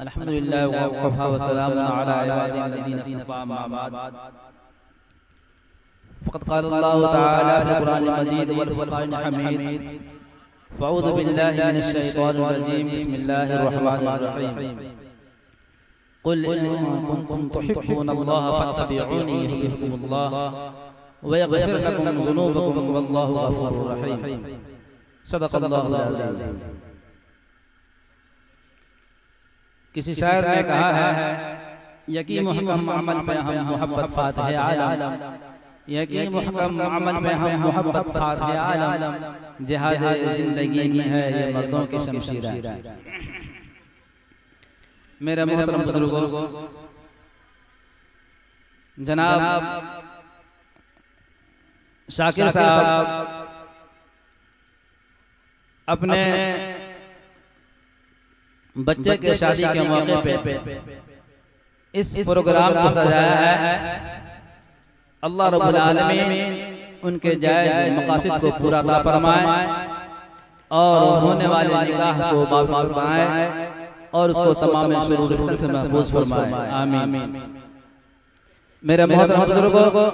अल्हम्दुलिल्लाह वकफ़ा व सलामुन अला इबादिल्लज़ीना इस्तफ़ा अम्मा बाद फ़क़द क़ाल अल्लाहु तआला फ़िल क़ुरानिल मजीद वल फ़ुरक़ानिल हमीद फ़अऊज़ु बिल्लाहि मिनश शैतानिर रजीम बिस्मिल्लाहिर रहमानिर रहीम क़ुल इन कुन्तुम तुहिब्बूनल्लाह फ़त्तबिऊनी युहब्बिकुमुल्लाह व यग़फ़िर लकुम ज़ुनूबकुम वल्लाहु गफ़ूरुर रहीम। सदक़ल्लाहुल अज़ीज़। किसी शायर ने कहा है, यकीन मुहक्कम अमल पे हम मोहब्बत फातिह आलम, यकीन मुहक्कम अमल पे हम मोहब्बत फातिह आलम, जिहाद जिंदगी में है ये मर्दों की शमशीर है। मेरे मोहतरम बुजुर्गों, जनाब शाकिर साहब अपने बच्चे के शादी के मौके पे इस प्रोग्राम को सजाया है। अल्लाह रब्बुल आलमीन उनके जायज़ मकासिद को पूरा अता फरमाए और होने वाले निकाह को बाबरकत बनाए और उसको तमाम शुरूर फितन से महफूज फरमाए, आमीन। मेरे मोहतरम बुजुर्गों,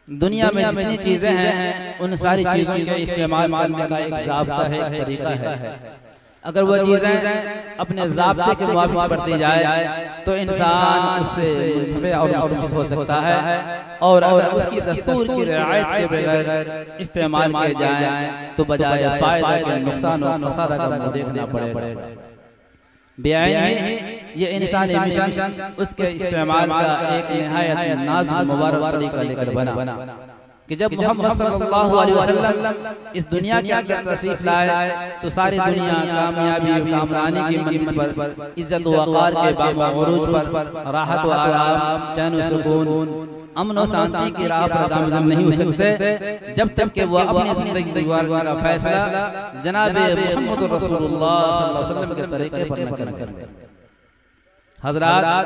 दुनिया में जितनी चीजें हैं उन सारी चीजों के इस्तेमाल करने का एक ज़ाब्ता है, एक तरीका है। अगर वह चीजें अपने ज़ाब्ते के मुताबिक बरती जाए तो इंसान उससे मुंतफ़े और मुस्तफ़ीद हो सकता है, और अगर उसकी दस्तूर की रियायत के बगैर इस्तेमाल किए जाए तो बजाय फायदा के नुकसान और फसाद का मुँह देखना पड़ेगा। बेआईनी ये इंसानी मिशन उसके इस्तेमाल का एक निहायत नाज़ुक मुबारक तरीका लेकर बना कि जब मोहम्मद सल्लल्लाहु अलैहि वसल्लम इस दुनिया के अंदर तशरीफ लाए तो सारी दुनिया कामयाबी और कामरानी की मंजिल पर, इज्जत व वक़ार के बामअरूज पर, राहत व आराम, चैन व सुकून, अमन व शांति की राह पर गामज़न नहीं हो सकते जब तक कि वो अपनी ज़िंदगी गुज़ारने का फैसला जनाब मुहम्मद रसूलुल्लाह सल्लल्लाहु अलैहि वसल्लम के तरीके पर न करें। हज़रात,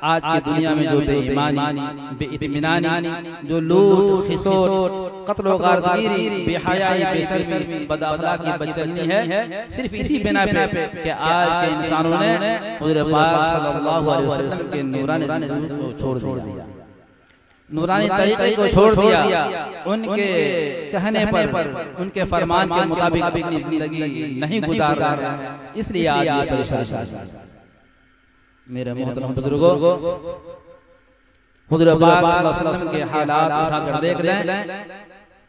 आज की दुनिया में जो बेईमानी, बेइत्मीनानी, जो लूट खिसोट, कत्ल व गारदगिरी, बेहयाई, बेशर्मी, बदअखलाकी, बदचलनी है, सिर्फ इसी बिना पे कि आज के इंसानों ने हुज़ूर पाक सल्लल्लाहु अलैहि वसल्लम के नूरानी ज़िंदगी को छोड़ दिया, नूरानी तरीक़े को छोड़ दिया, उनके कहने पर, उनके फरमान के मुताबिक अपनी ज़िंदगी नहीं गुजार रहे हैं, इसलिए आज ये परेशानी। मेरे मोहतरम बुजुर्गों, हुज़ूर पाक सल्लल्लाहु अलैहि वसल्लम के हालात उठाकर देख लें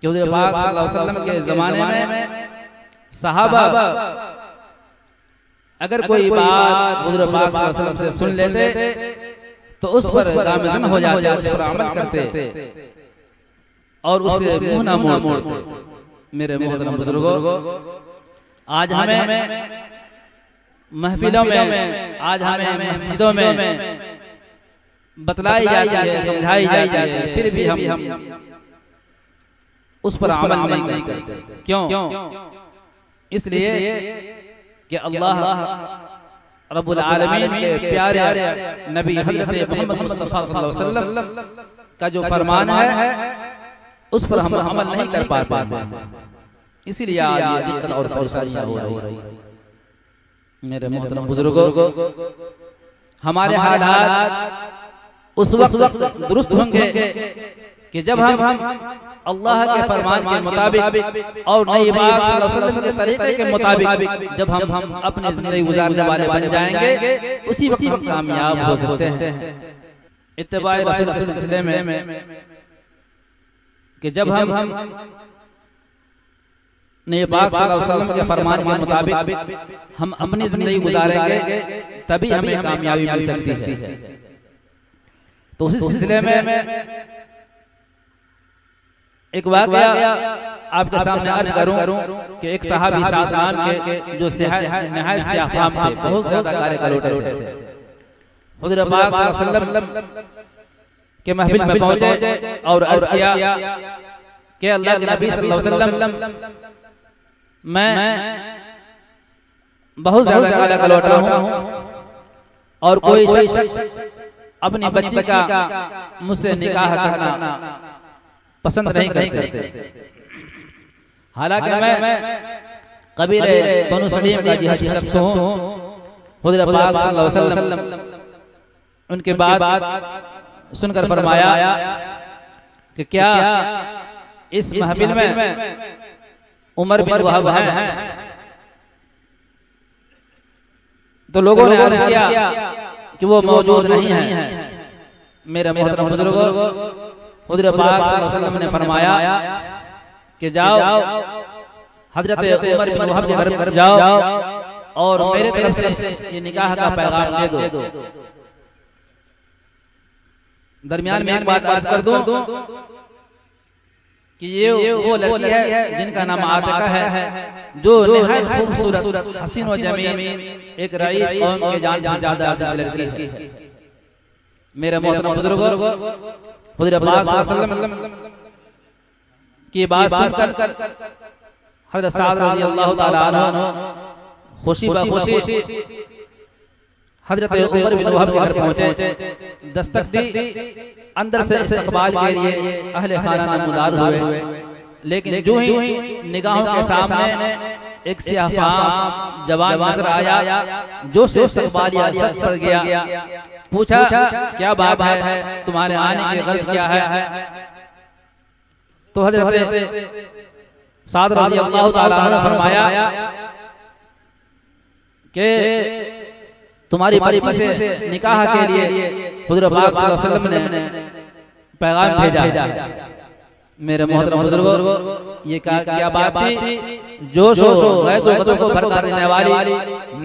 कि हुज़ूर पाक सल्लल्लाहु अलैहि वसल्लम के ज़माने में सहाबा अगर कोई बात हुज़ूर पाक सल्लल्लाहु अलैहि वसल्लम से सुन लेते तो उस पर गामज़न हो जाते, उस पर अमल करते और उससे मुँह न मोड़ते। मेरे मोहतरम बुजुर्गों, आज हमें महफिलों में, आज हमें मस्जिदों में बतलाई जाती है, समझाई जाती है, फिर भी हम उस पर अमल नहीं करते। क्यों? इसलिए कि अल्लाह रब्बुल आलमीन के प्यारे नबी हज़रत मोहम्मद मुस्तफ़ा सल्लल्लाहु अलैहि वसल्लम का जो फरमान है उस पर हम अमल नहीं कर पाते हैं, इसीलिए आज ये दिक्कत और परेशानियां हो रही है। मेरे मोहतरम बुजुर्गों, हमारे हालात उस वक्त दुरुस्त होंगे कि जब हम अल्लाह के फरमान के मुताबिक और नबी पाक सल्लल्लाहु अलैहि वसल्लम के तरीके के मुताबिक जब हम अपनी जिंदगी गुजारने वाले बन जाएंगे, उसी वक्त हम कामयाब हो सकते हैं। इत्तिबाए रसूल के सिलसिले में कि जब हम नबी पाक सल्लल्लाहु अलैहि वसल्लम के फरमान के मुताबिक हम अपनी जिंदगी गुजारेंगे तभी हमें कामयाबी मिल सकती है। तो उसी सिलसिले में एक वाक़या आपके सामने अर्ज करूं कि एक सहाबी सादान के जो नहायत सियाफ़ाम थे, बहुत ज़्यादा कार्य करोटे थे, हुज़ूर पाक सल्लल्लाहु अलैहि वसल्लम के महफिल में पहुंचे और अर्ज किया कि अल्लाह के नबी सल्लल्लाहु अलैहि वसल्लम, मैं बहुत ज्यादा काला कलौटा हूँ और कोई शख्स अपनी बच्ची का मुझसे निकाह करना पसंद नहीं करते। हालांकि मैं कबीले बनु सलीम का जिहादी शख्स हूं। हुज़ूर पाक सल्लल्लाहु अलैहि वसल्लम उनके बाद सुनकर फरमाया कि क्या इस महफिल में उमर बिन वहब हैं? तो लोगों ने अर्ज़ किया कि वो मौजूद नहीं है। मेरे मोहतरम बुजुर्गों, हुज़ूर पाक सल्लल्लाहु अलैहि वसल्लम ने फरमाया कि जाओ हजरत उमर बिन वहब के घर जाओ और मेरे तरफ से ये निकाह का पैगाम दे दो। दरमियान में एक बात अर्ज कर दूं कि ये वो लड़की है जिनका नाम आतिका है, जो निहायत खूबसूरत हसीन व जमील एक रईस कौम के जान से ज्यादा अजीज लड़की है। मेरे मोहतरम बुजुर्गों, हुज़ूर पाक सल्लल्लाहु अलैहि वसल्लम की बात सुनकर हज़रत साद रज़ियल्लाहु ताला अन्हु खुशी बखुशी हज़रत उमर बिन वहब के घर पहुंचे। दस्तक दी, अंदर से इस्तकबाल के लिए अहले खाना नमूदार हुए, लेकिन जो ही निगाहों के सामने एक सियाह जवान नजर आया जो से इस्तकबालिया सच पड़ गया। पूछा क्या बात है, तुम्हारे आने की गर्ज क्या है? तो हज़रत साद रज़ियल्लाहु ताला अन्हु ने फरमाया कि तुम्हारी बच्ची से निकाह के लिए हुज़ूर पाक सल्लल्लाहु अलैहि वसल्लम ने पैगाम भेजा। मेरे मोहतरम बुजुर्गों, ये क्या बात थी? जोश गज़ब को भड़का देने वाली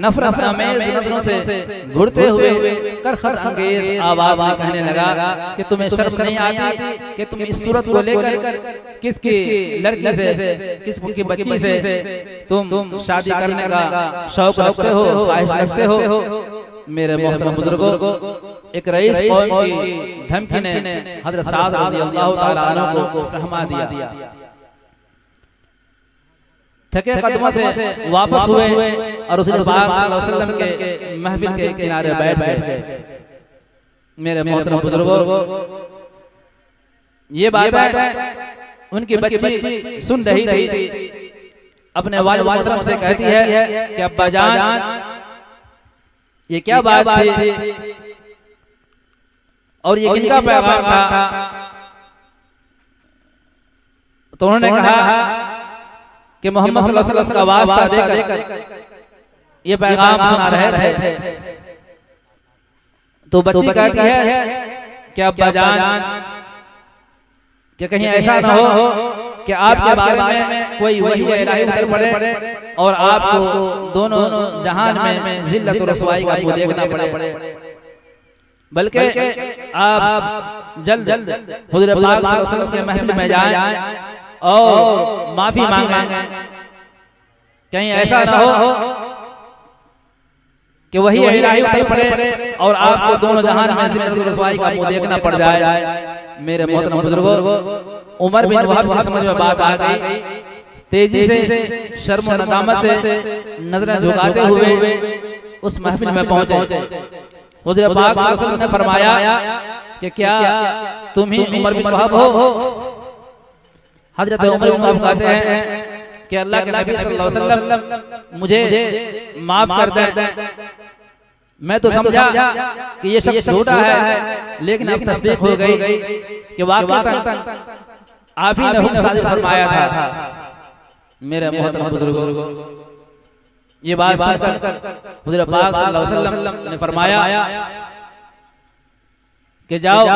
नफरत अमेज़ नज़रों से घुरते हुए करखत अंगेज आवाज में कहने लगा कि तुम्हें शर्म नहीं आती कि तुम इस सूरत को लेकर किसकी लड़की से, किसकी बच्ची से तुम शादी करने का शौक रखते हो, ख्वाहिश रखते हो? मेरे मोहतरम बुजुर्गों, एक रईस कौम की धमकी ने हज़रत साद रज़ियल्लाहु ताला अन्हु को सहमा दिया। थके कदमों से वापस हुए और हुज़ूर पाक सल्लल्लाहु अलैहि वसल्लम के महफिल के किनारे बैठ गए। मेरे मोहतरम बुजुर्गों, ये बात है उनकी बच्ची सुन रही थी, अपने वालिद मोहतरम से कहती है कि अब्बा जान, ये क्या बात थी और ये किनका पैगाम था? तो उन्होंने कहा कि मोहम्मद सल्लल्लाहु अलैहि वसल्लम का वास्ता देकर ये पैगाम सुना रहे थे। तो बच्ची कहती है कि अब्बा जान, कि कहीं ऐसा ना हो कि आपके बारे में कोई वही इलाही उतर पड़े और आपको दोनों जहान में जिल्लत और रसवाई का मुंह देखना पड़े, बल्कि आप जल्द हुज़ूर पाक सल्लल्लाहु अलैहि वसल्लम के महफिल में जाएं और माफी मांगें। कहीं ऐसा ना हो कि वही इलाही उतर पड़े और आपको दोनों जहान में जिल्लत और रसवाई का मुंह देखना पड़ जाए। मेरे मोहतरम बुजुर्गों, उमर बिन वहब की समझ में बात आ गई। तेजी से शर्म और नदामत से नजरें झुकाते हुए उस महफिल में पहुंचे। हुज़ूर पाक सल्लल्लाहु अलैहि वसल्लम ने फरमाया कि क्या तुम ही उमर बिन वहब हो? हजरत उमर बिन वहब कहते हैं कि अल्लाह के नबी सल्लल्लाहु अलैहि वसल्लम मुझे माफ कर दें, मैं तो समझा कि ये शख्स झूठा है, लेकिन अब तस्दीक हो गई कि वाकई आप ही ने हुक्म साजिश फरमाया था। मेरे मोहतरम बुजुर्गों, ये बात सुनकर हुज़ूर पाक सल्लल्लाहु अलैहि वसल्लम ने फरमाया कि जाओ।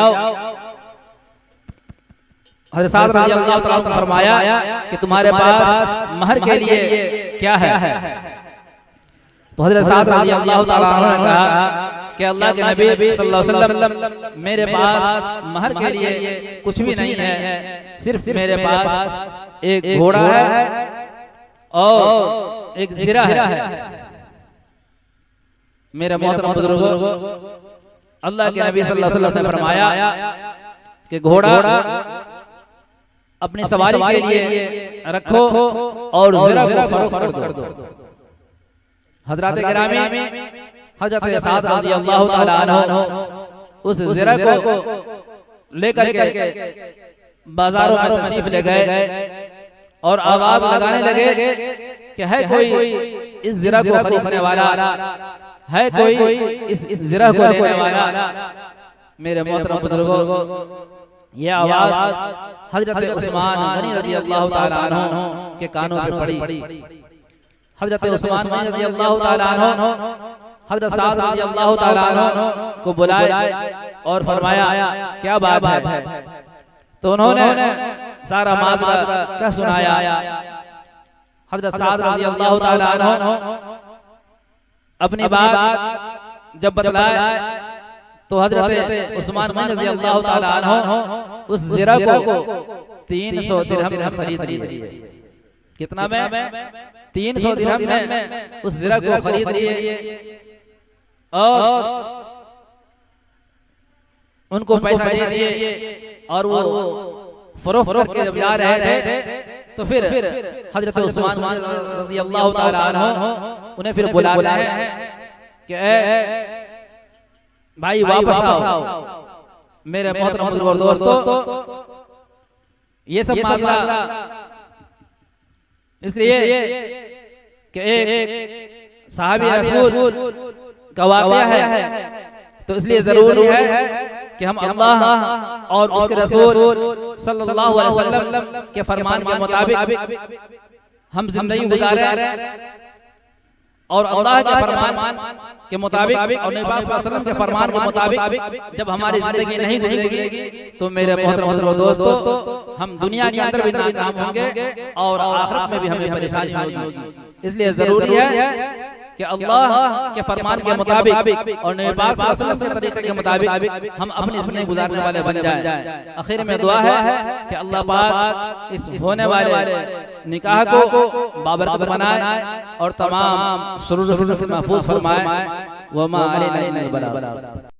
हज़रत साद रज़ियल्लाहु ताला अन्हु ने फरमाया कि तुम्हारे पास महर के लिए क्या है? तो हज़रत साद रज़ियल्लाहु ताला अन्हु ने कहा कि अल्लाह के नबी सल्लल्लाहु अलैहि वसल्लम, मेरे पास महर के लिए कुछ भी नहीं है, सिर्फ मेरे पास एक घोड़ा है और एक ज़िरा है। मेरे मोहतरम बुजुर्गों, अल्लाह के नबी सल्लल्लाहु अलैहि वसल्लम ने फरमाया कि घोड़ा अपनी सवारी के लिए रखो और ज़िरा को फरोख्त कर दो। हज़रत गिरामी हज़रत साद रज़ियल्लाहु ताला अन्हु उस ज़िरा को लेकर के बाजारों में तशरीफ ले गए और आवाज लगाने लगे कि है कोई इस ज़िरा को खरीदने वाला, है कोई इस ज़िरा को लेने वाला। मेरे मोहतरम बुजुर्गों, ये आवाज हजरत उस्मान गनी रज़ी अल्लाह ताला अन्हु के कानों पे पड़ी। हजरत उस्मान गनी रज़ी अल्लाह ताला अन्हु हजरत साद रज़ी अल्लाह ताला अन्हु को बुलाए और फरमाया क्या बात है। तो उन्होंने सारा माजरा क्या सुनाया। हजरत साद रज़ी अल्लाह ताला अन्हु अपनी बात जब बतलाए तो हजरत उस्मान गनी रज़ी अल्लाह ताला अन्हु उस ज़िरा को 300 दिरहम में खरीद लिए। कितना में? 300 दिरहम में उस ज़िरा को खरीद लिए और उनको पैसा दे दिए और वो फरोख्त करके जब जा रहे थे तो फिर हजरत उस्मान रज़ी अल्लाह ताला अन्हु उन्हें फिर बुलाते हैं कि भाई वापस आओ। मेरे मोहतरम बुजुर्ग दोस्तों, ये सब मामला इसलिए कि एक साहबी रसूल का वाक़या है, तो इसलिए जरूरी है कि हम अल्लाह और उसके रसूल सल्लल्लाहु अलैहि वसल्लम के फरमान के मुताबिक हम जिंदगी गुजारें और अल्लाह के फरमान के मुताबिक और नबी पाक सल्लल्लाहु अलैहि वसल्लम के फरमान के मुताबिक जब हमारी जिंदगी नहीं गुजरेगी तो मेरे मोहतरम दोस्तों, हम दुनिया के अंदर भी नाकाम होंगे और आखिरत में भी हमें परेशानी होगी। इसलिए जरूरी है कि अल्लाह के फरमान के मुताबिक और नबी पाक सल्लल्लाहु अलैहि वसल्लम के तरीके के मुताबिक हम अपनी जिंदगी गुजारने वाले बन जाएं। आखिर में दुआ है कि अल्लाह पाक इस होने वाले निकाह को बाबरकत बनाए और तमाम शुरू महफूज फरमाए। वमा अलैना इल्लल बलाग।